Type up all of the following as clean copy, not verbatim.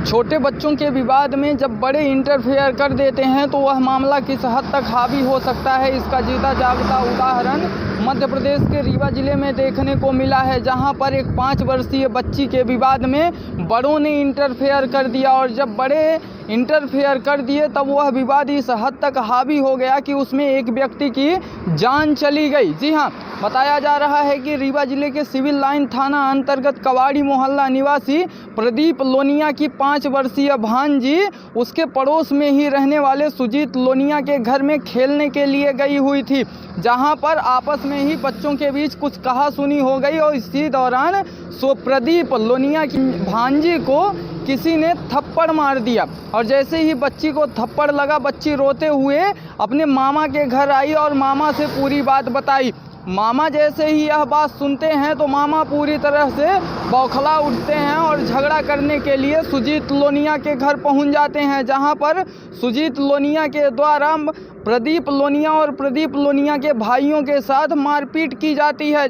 छोटे बच्चों के विवाद में जब बड़े इंटरफेयर कर देते हैं तो वह मामला किस हद तक हावी हो सकता है, इसका जीता जागता उदाहरण मध्य प्रदेश के रीवा जिले में देखने को मिला है, जहां पर एक 5 वर्षीय बच्ची के विवाद में बड़ों ने इंटरफेयर कर दिया और जब बड़े इंटरफेयर कर दिए तब वह विवाद इस हद तक हावी हो गया कि उसमें एक व्यक्ति की जान चली गई। जी हां, बताया जा रहा है कि रीवा जिले के सिविल लाइन थाना अंतर्गत कवाड़ी मोहल्ला निवासी प्रदीप लोनिया की 5 वर्षीय भांजी उसके पड़ोस में ही रहने वाले सुजीत लोनिया के घर में खेलने के लिए गई हुई थी, जहां पर आपस में ही बच्चों के बीच कुछ कहासुनी हो गई और इसी दौरान प्रदीप लोनिया की भांजी को किसी ने थप्पड़ मार दिया और जैसे ही बच्ची को थप्पड़ लगा, बच्ची रोते हुए अपने मामा के घर आई और मामा से पूरी बात बताई। मामा जैसे ही यह बात सुनते हैं तो मामा पूरी तरह से बौखला उठते हैं और झगड़ा करने के लिए सुजीत लोनिया के घर पहुंच जाते हैं, जहां पर सुजीत लोनिया के द्वारा प्रदीप लोनिया और प्रदीप लोनिया के भाइयों के साथ मारपीट की जाती है।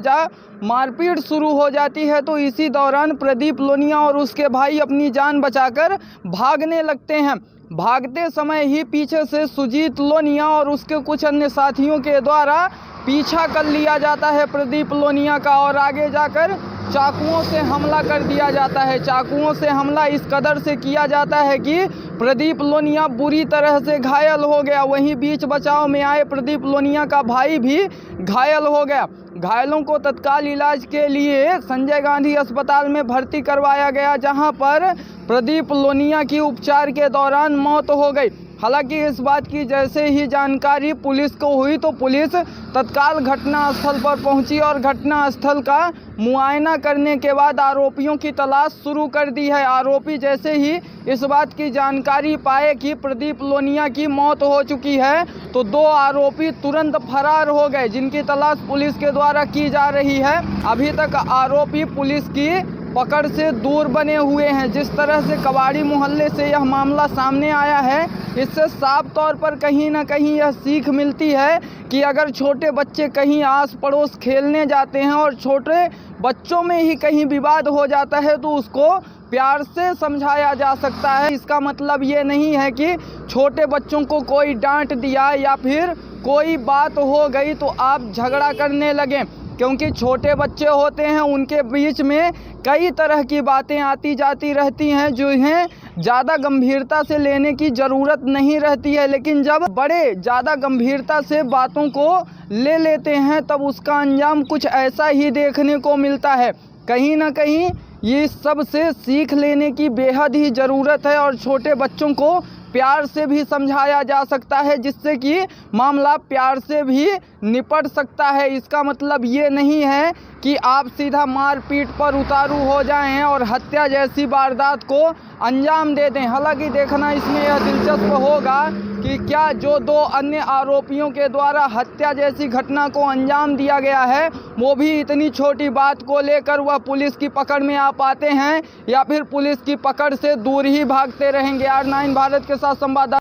मारपीट शुरू हो जाती है तो इसी दौरान प्रदीप लोनिया और उसके भाई अपनी जान बचाकर भागने लगते हैं। भागते समय ही पीछे से सुजीत लोनिया और उसके कुछ अन्य साथियों के द्वारा पीछा कर लिया जाता है प्रदीप लोनिया का और आगे जाकर चाकुओं से हमला कर दिया जाता है। चाकुओं से हमला इस कदर से किया जाता है कि प्रदीप लोनिया बुरी तरह से घायल हो गया। वहीं बीच बचाव में आए प्रदीप लोनिया का भाई भी घायल हो गया। घायलों को तत्काल इलाज के लिए संजय गांधी अस्पताल में भर्ती करवाया गया, जहां पर प्रदीप लोनिया की उपचार के दौरान मौत हो गई। हालांकि इस बात की जैसे ही जानकारी पुलिस को हुई तो पुलिस तत्काल घटनास्थल पर पहुंची और घटनास्थल का मुआयना करने के बाद आरोपियों की तलाश शुरू कर दी है। आरोपी जैसे ही इस बात की जानकारी पाए कि प्रदीप लोनिया की मौत हो चुकी है तो 2 आरोपी तुरंत फरार हो गए, जिनकी तलाश पुलिस के द्वारा की जा रही है। अभी तक आरोपी पुलिस की पकड़ से दूर बने हुए हैं। जिस तरह से कवाड़ी मोहल्ले से यह मामला सामने आया है, इससे साफ तौर पर कहीं ना कहीं यह सीख मिलती है कि अगर छोटे बच्चे कहीं आस पड़ोस खेलने जाते हैं और छोटे बच्चों में ही कहीं विवाद हो जाता है तो उसको प्यार से समझाया जा सकता है। इसका मतलब ये नहीं है कि छोटे बच्चों को कोई डांट दिया या फिर कोई बात हो गई तो आप झगड़ा करने लगें, क्योंकि छोटे बच्चे होते हैं, उनके बीच में कई तरह की बातें आती जाती रहती हैं जिन्हें ज़्यादा गंभीरता से लेने की ज़रूरत नहीं रहती है। लेकिन जब बड़े ज़्यादा गंभीरता से बातों को ले लेते हैं तब उसका अंजाम कुछ ऐसा ही देखने को मिलता है। कहीं ना कहीं ये सब से सीख लेने की बेहद ही ज़रूरत है और छोटे बच्चों को प्यार से भी समझाया जा सकता है, जिससे कि मामला प्यार से भी निपट सकता है। इसका मतलब ये नहीं है कि आप सीधा मारपीट पर उतारू हो जाएं और हत्या जैसी वारदात को अंजाम दे दें। हालांकि देखना इसमें यह दिलचस्प होगा कि क्या जो 2 अन्य आरोपियों के द्वारा हत्या जैसी घटना को अंजाम दिया गया है वो भी इतनी छोटी बात को लेकर वह पुलिस की पकड़ में आ पाते हैं या फिर पुलिस की पकड़ से दूर ही भागते रहेंगे। R9 भारत के साथ संवाददाता